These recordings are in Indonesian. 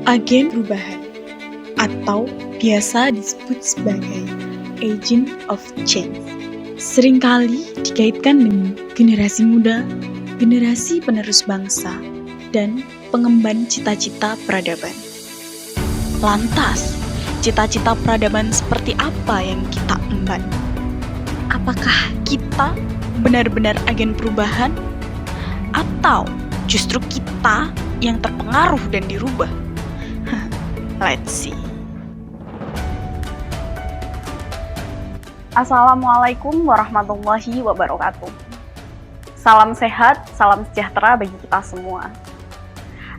Agen perubahan atau biasa disebut sebagai agent of change seringkali dikaitkan dengan generasi muda, generasi penerus bangsa, dan pengemban cita-cita peradaban. Lantas, cita-cita peradaban seperti apa yang kita emban? Apakah kita benar-benar agen perubahan? Atau justru kita yang terpengaruh dan dirubah? Let's see. Assalamualaikum warahmatullahi wabarakatuh. Salam sehat, salam sejahtera bagi kita semua.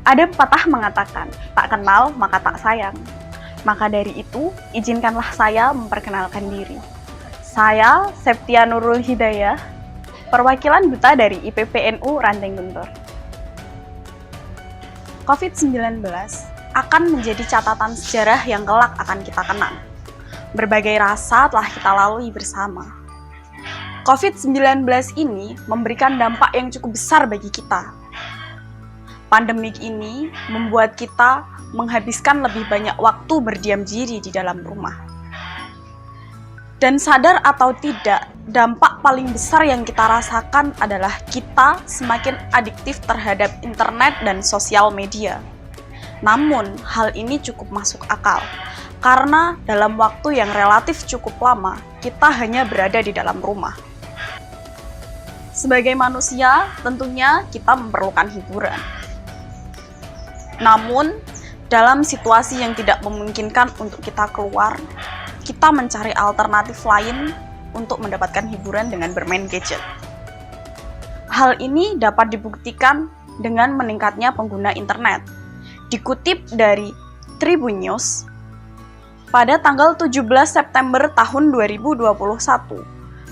Ada pepatah mengatakan, tak kenal maka tak sayang. Maka dari itu, izinkanlah saya memperkenalkan diri. Saya Septia Nurul Hidayah, perwakilan duta dari IPPNU Ranteng Guntur. COVID-19 akan menjadi catatan sejarah yang kelak akan kita kenang. Berbagai rasa telah kita lalui bersama. COVID-19 ini memberikan dampak yang cukup besar bagi kita. Pandemik ini membuat kita menghabiskan lebih banyak waktu berdiam diri di dalam rumah. Dan sadar atau tidak, dampak paling besar yang kita rasakan adalah kita semakin adiktif terhadap internet dan sosial media. Namun, hal ini cukup masuk akal, karena dalam waktu yang relatif cukup lama, kita hanya berada di dalam rumah. Sebagai manusia, tentunya kita memerlukan hiburan. Namun, dalam situasi yang tidak memungkinkan untuk kita keluar, kita mencari alternatif lain untuk mendapatkan hiburan dengan bermain gadget. Hal ini dapat dibuktikan dengan meningkatnya pengguna internet. Dikutip dari Tribun News, pada tanggal 17 September tahun 2021,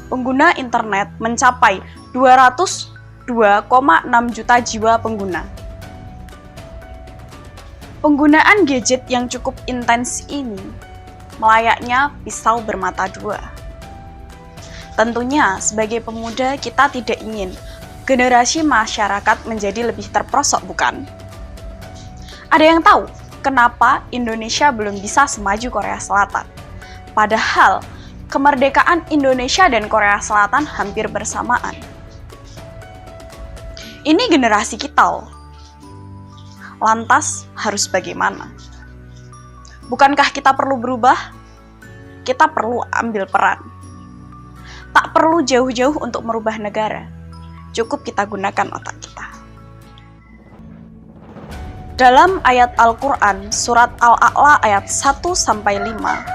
pengguna internet mencapai 202,6 juta jiwa pengguna. Penggunaan gadget yang cukup intens ini melayaknya pisau bermata dua. Tentunya, sebagai pemuda kita tidak ingin generasi masyarakat menjadi lebih terperosok, bukan? Ada yang tahu kenapa Indonesia belum bisa semaju Korea Selatan? Padahal, kemerdekaan Indonesia dan Korea Selatan hampir bersamaan. Ini generasi kita loh. Lantas, harus bagaimana? Bukankah kita perlu berubah? Kita perlu ambil peran. Tak perlu jauh-jauh untuk merubah negara. Cukup kita gunakan otak kita. Dalam ayat Al-Quran, surat Al-A'la ayat 1-5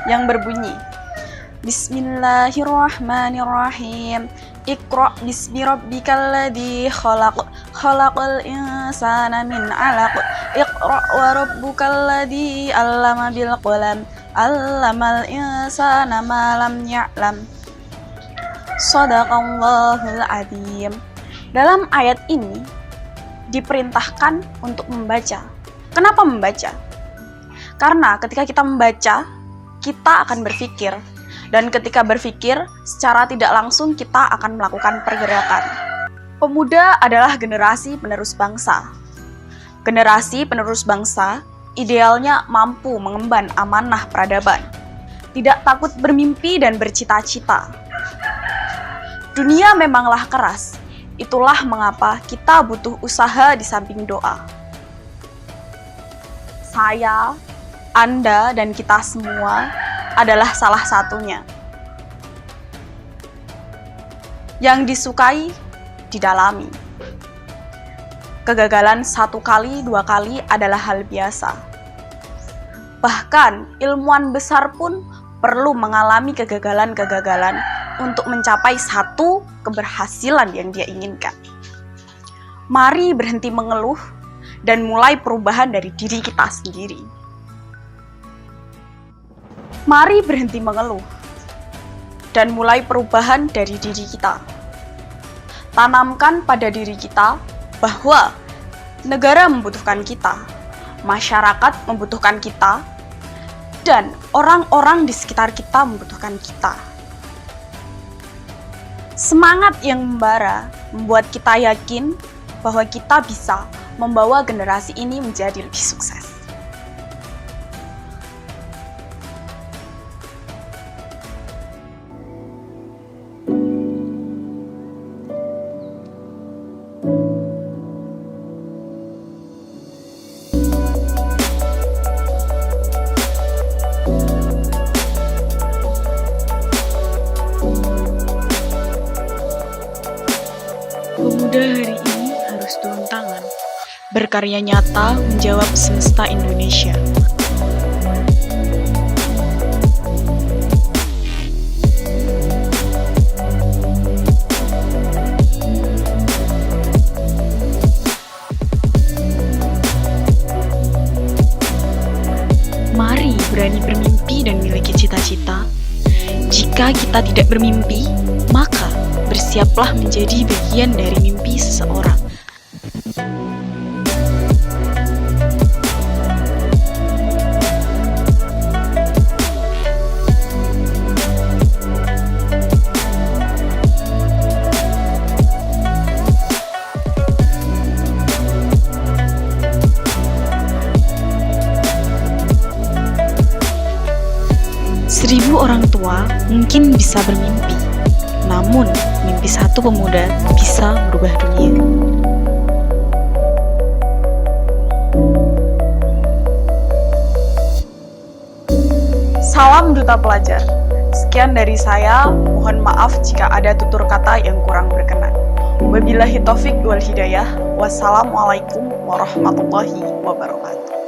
yang berbunyi, Bismillahirrahmanirrahim. Iqra' bismi rabbikal ladzi khalaq, khalaqal insana min 'alaq. Iqra' wa rabbukal ladzi 'allama bil qalam, 'allamal insana ma lam ya'lam. Shadaqallahul 'adzim. Dalam ayat ini diperintahkan untuk membaca. Kenapa membaca? Karena ketika kita membaca, kita akan berpikir. Dan ketika berpikir, secara tidak langsung kita akan melakukan pergerakan. Pemuda adalah generasi penerus bangsa. Generasi penerus bangsa idealnya mampu mengemban amanah peradaban. Tidak takut bermimpi dan bercita-cita. Dunia memanglah keras. Itulah mengapa kita butuh usaha di samping doa. Saya, Anda, dan kita semua adalah salah satunya. Yang disukai, didalami. Kegagalan 1 kali, 2 kali adalah hal biasa. Bahkan, ilmuwan besar pun perlu mengalami kegagalan-kegagalan untuk mencapai satu keberhasilan yang dia inginkan. Mari berhenti mengeluh dan mulai perubahan dari diri kita sendiri. Mari berhenti mengeluh dan mulai perubahan dari diri kita. Tanamkan pada diri kita bahwa negara membutuhkan kita, masyarakat membutuhkan kita, dan orang-orang di sekitar kita membutuhkan kita. Semangat yang membara membuat kita yakin bahwa kita bisa membawa generasi ini menjadi lebih sukses. berkarya nyata menjawab semesta Indonesia. Mari berani bermimpi dan miliki cita-cita. Jika kita tidak bermimpi, maka bersiaplah menjadi bagian dari mimpi seseorang. Seribu orang tua mungkin bisa bermimpi, namun mimpi satu pemuda bisa merubah dunia. Salam Duta Pelajar. Sekian dari saya, mohon maaf jika ada tutur kata yang kurang berkenan. Wabillahi taufik wal hidayah. Wassalamualaikum warahmatullahi wabarakatuh.